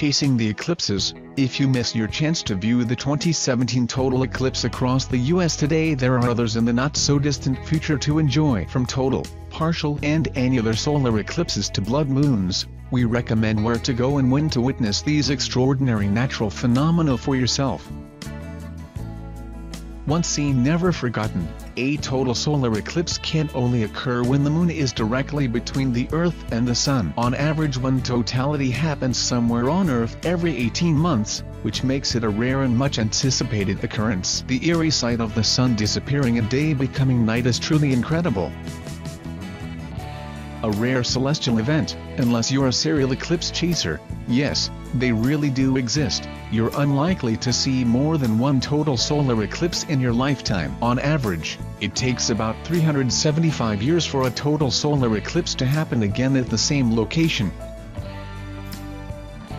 chasing the eclipses. If you miss your chance to view the 2017 total eclipse across the US today, there are others in the not-so-distant future to enjoy. From total, partial and annular solar eclipses to blood moons, we recommend where to go and when to witness these extraordinary natural phenomena for yourself. Once seen, never forgotten. A total solar eclipse can only occur when the moon is directly between the Earth and the Sun. On average, one totality happens somewhere on Earth every 18 months, which makes it a rare and much anticipated occurrence. The eerie sight of the Sun disappearing and day becoming night is truly incredible. A rare celestial event, unless you're a serial eclipse chaser. Yes, they really do exist. You're unlikely to see more than one total solar eclipse in your lifetime. On average, it takes about 375 years for a total solar eclipse to happen again at the same location.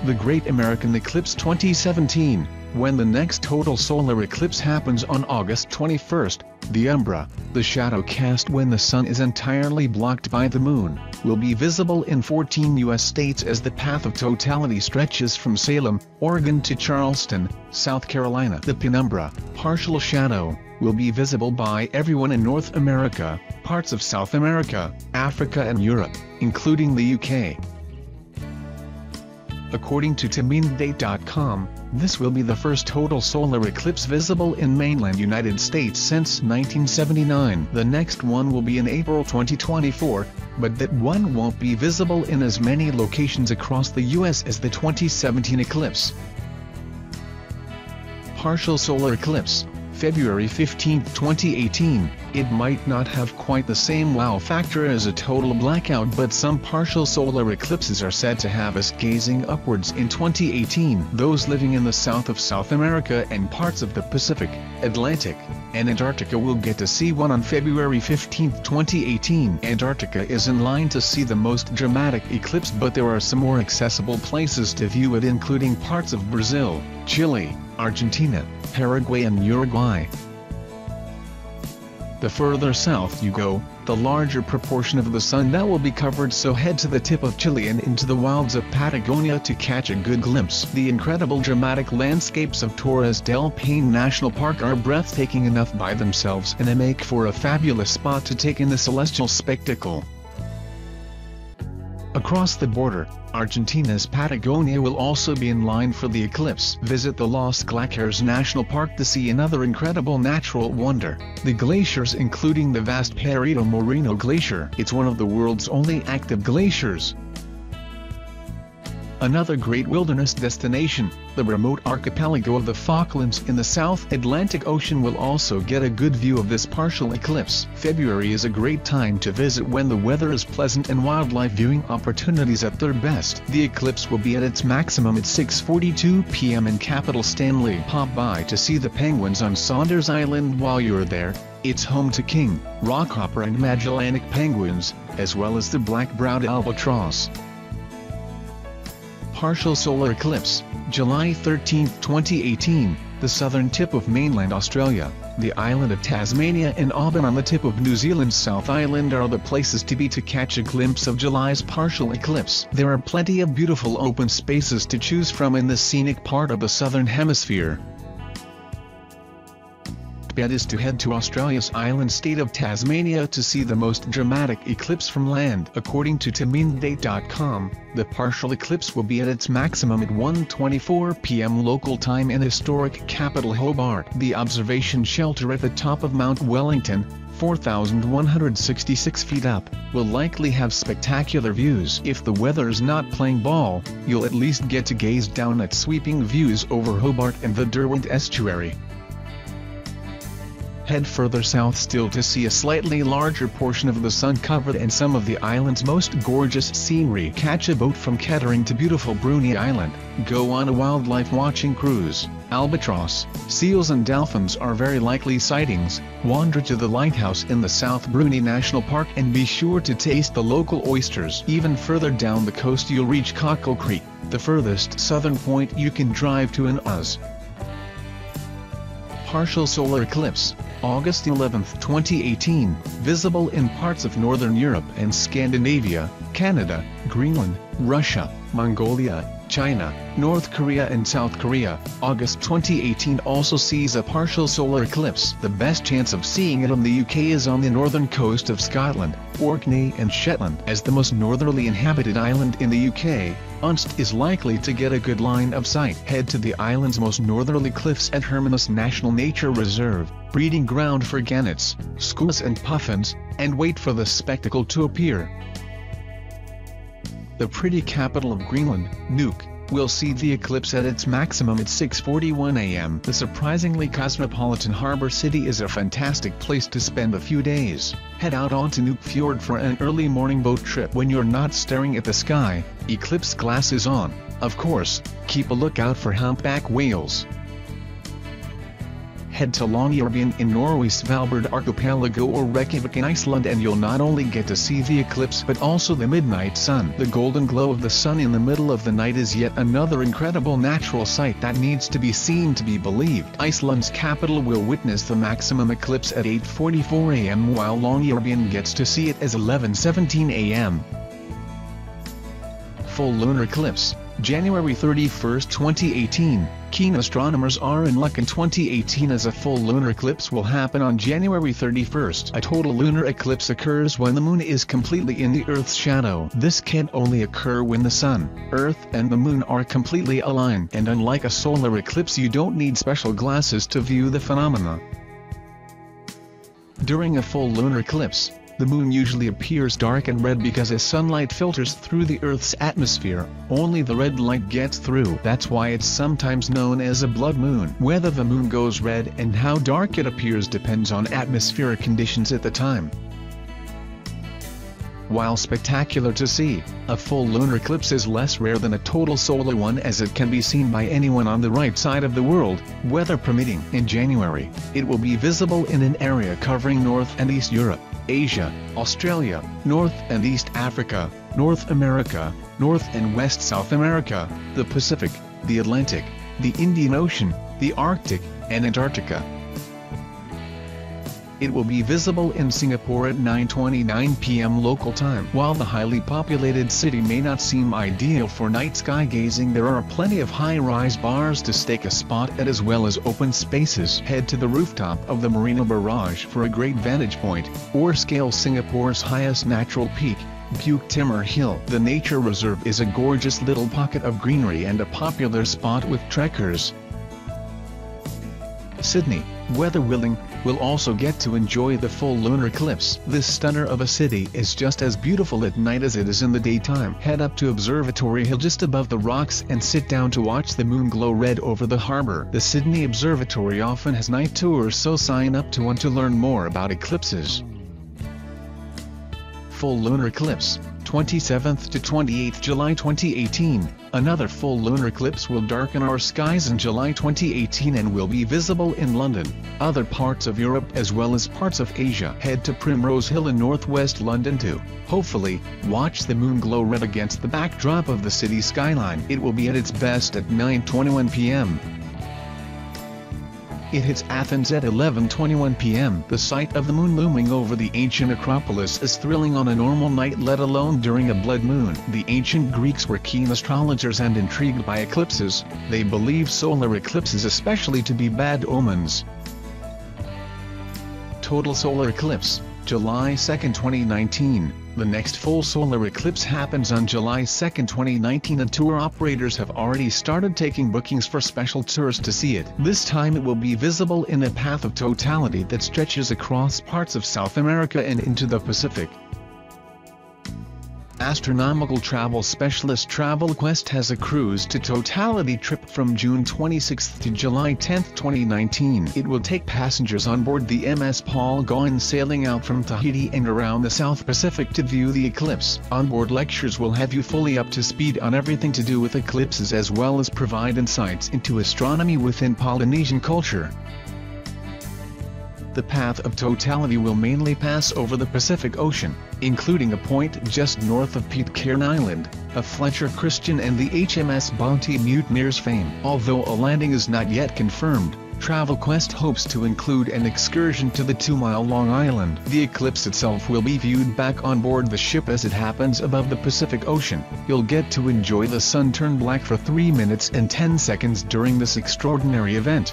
The Great American Eclipse 2017. When the next total solar eclipse happens on August 21st, the umbra, the shadow cast when the sun is entirely blocked by the moon, will be visible in 14 U.S. states as the path of totality stretches from Salem, Oregon to Charleston, South Carolina. The penumbra, partial shadow, will be visible by everyone in North America, parts of South America, Africa and Europe, including the UK. According to TimindDate.com, this will be the first total solar eclipse visible in mainland United States since 1979. The next one will be in April 2024, but that one won't be visible in as many locations across the US as the 2017 eclipse. Partial solar eclipse, February 15, 2018. It might not have quite the same wow factor as a total blackout, but some partial solar eclipses are said to have us gazing upwards in 2018. Those living in the south of South America and parts of the Pacific, Atlantic, and Antarctica will get to see one on February 15, 2018. Antarctica is in line to see the most dramatic eclipse, but there are some more accessible places to view it, including parts of Brazil, Chile, Argentina, Paraguay and Uruguay. The further south you go, the larger proportion of the sun that will be covered, so head to the tip of Chile and into the wilds of Patagonia to catch a good glimpse. The incredible dramatic landscapes of Torres del Paine National Park are breathtaking enough by themselves, and they make for a fabulous spot to take in the celestial spectacle. Across the border, Argentina's Patagonia will also be in line for the eclipse. Visit the Los Glaciares National Park to see another incredible natural wonder. The glaciers, including the vast Perito Moreno Glacier. It's one of the world's only active glaciers. Another great wilderness destination, the remote archipelago of the Falklands in the South Atlantic Ocean, will also get a good view of this partial eclipse. February is a great time to visit when the weather is pleasant and wildlife viewing opportunities at their best. The eclipse will be at its maximum at 6:42 p.m. in capital Stanley. Pop by to see the penguins on Saunders Island while you're there. It's home to king, rockhopper and Magellanic penguins, as well as the black-browed albatross. Partial solar eclipse, July 13, 2018, the southern tip of mainland Australia, the island of Tasmania and Aubin on the tip of New Zealand's South Island are the places to be to catch a glimpse of July's partial eclipse. There are plenty of beautiful open spaces to choose from in the scenic part of the southern hemisphere. Bet is to head to Australia's island state of Tasmania to see the most dramatic eclipse from land. According to TimindDate.com, the partial eclipse will be at its maximum at 1:24 p.m. local time in historic capital Hobart. The observation shelter at the top of Mount Wellington, 4,166 feet up, will likely have spectacular views. If the weather's not playing ball, you'll at least get to gaze down at sweeping views over Hobart and the Derwent Estuary. Head further south still to see a slightly larger portion of the sun-covered and some of the island's most gorgeous scenery. Catch a boat from Kettering to beautiful Bruny Island, go on a wildlife watching cruise. Albatross, seals and dolphins are very likely sightings. Wander to the lighthouse in the South Bruny National Park and be sure to taste the local oysters. Even further down the coast you'll reach Cockle Creek, the furthest southern point you can drive to in Oz. Partial solar eclipse, August 11, 2018, visible in parts of Northern Europe and Scandinavia, Canada, Greenland, Russia, Mongolia, China, North Korea and South Korea. August 2018 also sees a partial solar eclipse. The best chance of seeing it in the UK is on the northern coast of Scotland, Orkney and Shetland. As the most northerly inhabited island in the UK, Unst is likely to get a good line of sight. Head to the island's most northerly cliffs at Hermanus National Nature Reserve, breeding ground for gannets, skuas and puffins, and wait for the spectacle to appear. The pretty capital of Greenland, Nuuk, will see the eclipse at its maximum at 6:41 a.m. The surprisingly cosmopolitan harbor city is a fantastic place to spend a few days. Head out onto Nuuk Fjord for an early morning boat trip. When you're not staring at the sky, eclipse glasses on. Of course, keep a lookout for humpback whales. Head to Longyearbyen in Norway, Svalbard Archipelago or Reykjavik in Iceland, and you'll not only get to see the eclipse but also the midnight sun. The golden glow of the sun in the middle of the night is yet another incredible natural sight that needs to be seen to be believed. Iceland's capital will witness the maximum eclipse at 8:44 a.m. while Longyearbyen gets to see it as 11:17 a.m. Full lunar eclipse, January 31, 2018. Keen astronomers are in luck in 2018 as a full lunar eclipse will happen on January 31st. A total lunar eclipse occurs when the moon is completely in the Earth's shadow. This can only occur when the sun, Earth and the moon are completely aligned, and unlike a solar eclipse you don't need special glasses to view the phenomena. During a full lunar eclipse, the moon usually appears dark and red because as sunlight filters through the Earth's atmosphere, only the red light gets through. That's why it's sometimes known as a blood moon. Whether the moon goes red and how dark it appears depends on atmospheric conditions at the time. While spectacular to see, a full lunar eclipse is less rare than a total solar one as it can be seen by anyone on the right side of the world, weather permitting. In January, it will be visible in an area covering North and East Europe, Asia, Australia, North and East Africa, North America, North and West South America, the Pacific, the Atlantic, the Indian Ocean, the Arctic, and Antarctica. It will be visible in Singapore at 9:29 p.m. local time. While the highly populated city may not seem ideal for night sky gazing, there are plenty of high-rise bars to stake a spot at as well as open spaces. Head to the rooftop of the Marina Barrage for a great vantage point, or scale Singapore's highest natural peak, Bukit Timur Hill. The nature reserve is a gorgeous little pocket of greenery and a popular spot with trekkers. Sydney, weather willing, will also get to enjoy the full lunar eclipse. This stunner of a city is just as beautiful at night as it is in the daytime. Head up to Observatory Hill just above the rocks and sit down to watch the moon glow red over the harbour. The Sydney Observatory often has night tours, so sign up to one to learn more about eclipses. Full lunar eclipse, 27th to 28th July 2018. Another full lunar eclipse will darken our skies in July 2018 and will be visible in London, other parts of Europe as well as parts of Asia. Head to Primrose Hill in northwest London to, hopefully, watch the moon glow red against the backdrop of the city skyline. It will be at its best at 9:21 p.m. It hits Athens at 11:21 p.m. The sight of the moon looming over the ancient Acropolis is thrilling on a normal night, let alone during a blood moon. The ancient Greeks were keen astrologers and intrigued by eclipses. They believed solar eclipses especially to be bad omens. Total solar eclipse, July 2, 2019. The next full solar eclipse happens on July 2, 2019, and tour operators have already started taking bookings for special tours to see it. This time it will be visible in a path of totality that stretches across parts of South America and into the Pacific. Astronomical travel specialist Travel Quest has a cruise to totality trip from June 26 to July 10, 2019. It will take passengers on board the MS Paul Gauguin sailing out from Tahiti and around the South Pacific to view the eclipse. Onboard lectures will have you fully up to speed on everything to do with eclipses as well as provide insights into astronomy within Polynesian culture. The path of totality will mainly pass over the Pacific Ocean, including a point just north of Pitcairn Island, a Fletcher Christian and the HMS Bounty mutineers' fame. Although a landing is not yet confirmed, Travel Quest hopes to include an excursion to the 2-mile-long island. The eclipse itself will be viewed back on board the ship as it happens above the Pacific Ocean. You'll get to enjoy the sun turn black for 3 minutes and 10 seconds during this extraordinary event.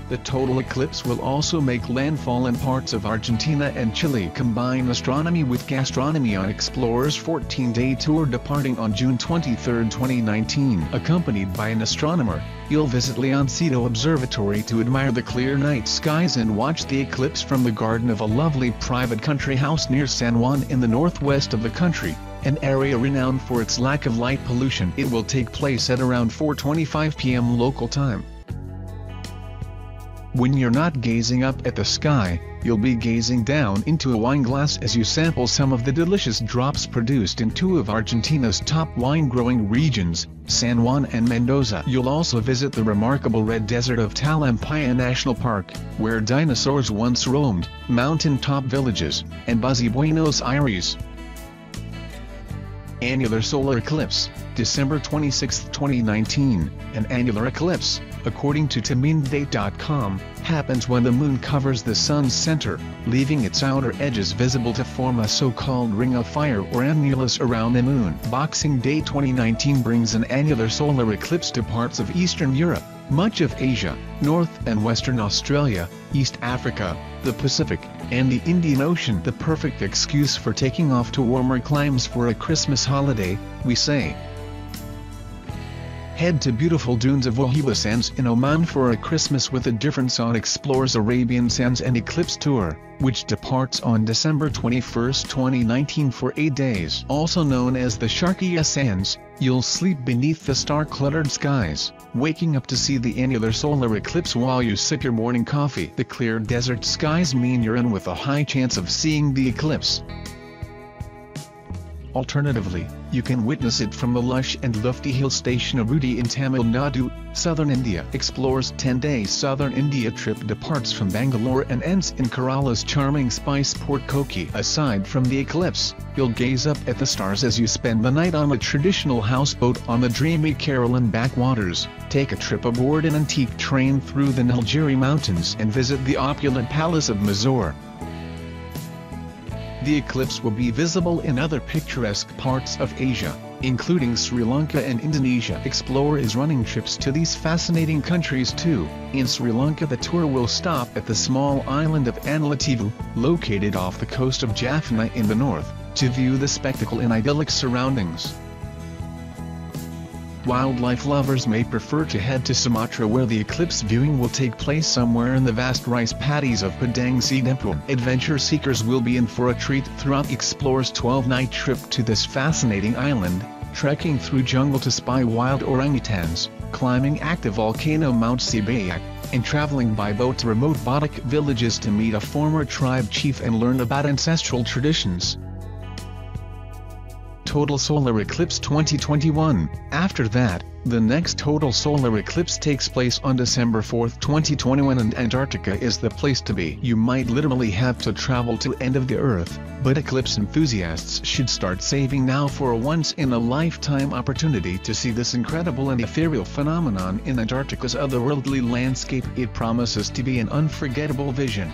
The total eclipse will also make landfall in parts of Argentina and Chile. Combine astronomy with gastronomy on Explorer's 14-day tour departing on June 23, 2019. Accompanied by an astronomer, you'll visit Leoncito Observatory to admire the clear night skies and watch the eclipse from the garden of a lovely private country house near San Juan in the northwest of the country, an area renowned for its lack of light pollution. It will take place at around 4:25 p.m. local time. When you're not gazing up at the sky, you'll be gazing down into a wine glass as you sample some of the delicious drops produced in two of Argentina's top wine-growing regions, San Juan and Mendoza. You'll also visit the remarkable red desert of Talampaya National Park, where dinosaurs once roamed, mountain-top villages, and buzzy Buenos Aires. Annular solar eclipse, December 26, 2019. An annular eclipse, according to TimIndate.com, happens when the moon covers the sun's center, leaving its outer edges visible to form a so-called ring of fire or annulus around the moon. Boxing Day 2019 brings an annular solar eclipse to parts of Eastern Europe, much of Asia, North and Western Australia, East Africa, the Pacific, and the Indian Ocean. The perfect excuse for taking off to warmer climes for a Christmas holiday, we say. Head to beautiful dunes of Wahiba Sands in Oman for a Christmas with a difference on Explorer's Arabian Sands and Eclipse Tour, which departs on December 21, 2019 for 8 days. Also known as the Sharqiya Sands, you'll sleep beneath the star-cluttered skies, waking up to see the annular solar eclipse while you sip your morning coffee. The clear desert skies mean you're in with a high chance of seeing the eclipse. Alternatively, you can witness it from the lush and lofty hill station of Ooty in Tamil Nadu, southern India. Explorer's 10-day southern India trip departs from Bangalore and ends in Kerala's charming spice port Kochi. Aside from the eclipse, you'll gaze up at the stars as you spend the night on a traditional houseboat on the dreamy Keralan backwaters, take a trip aboard an antique train through the Nilgiri Mountains and visit the opulent palace of Mysore. The eclipse will be visible in other picturesque parts of Asia, including Sri Lanka and Indonesia. Explorer is running trips to these fascinating countries too. In Sri Lanka, the tour will stop at the small island of Anlativu, located off the coast of Jaffna in the north, to view the spectacle in idyllic surroundings. Wildlife lovers may prefer to head to Sumatra, where the eclipse viewing will take place somewhere in the vast rice paddies of Padang Sidempuan. Adventure seekers will be in for a treat throughout Explorer's 12-night trip to this fascinating island, trekking through jungle to spy wild orangutans, climbing active volcano Mount Sibayak, and traveling by boat to remote Batak villages to meet a former tribe chief and learn about ancestral traditions. Total solar eclipse 2021. After that, the next total solar eclipse takes place on December 4, 2021, and Antarctica is the place to be. You might literally have to travel to end of the earth, but eclipse enthusiasts should start saving now for a once-in-a-lifetime opportunity to see this incredible and ethereal phenomenon in Antarctica's otherworldly landscape. It promises to be an unforgettable vision.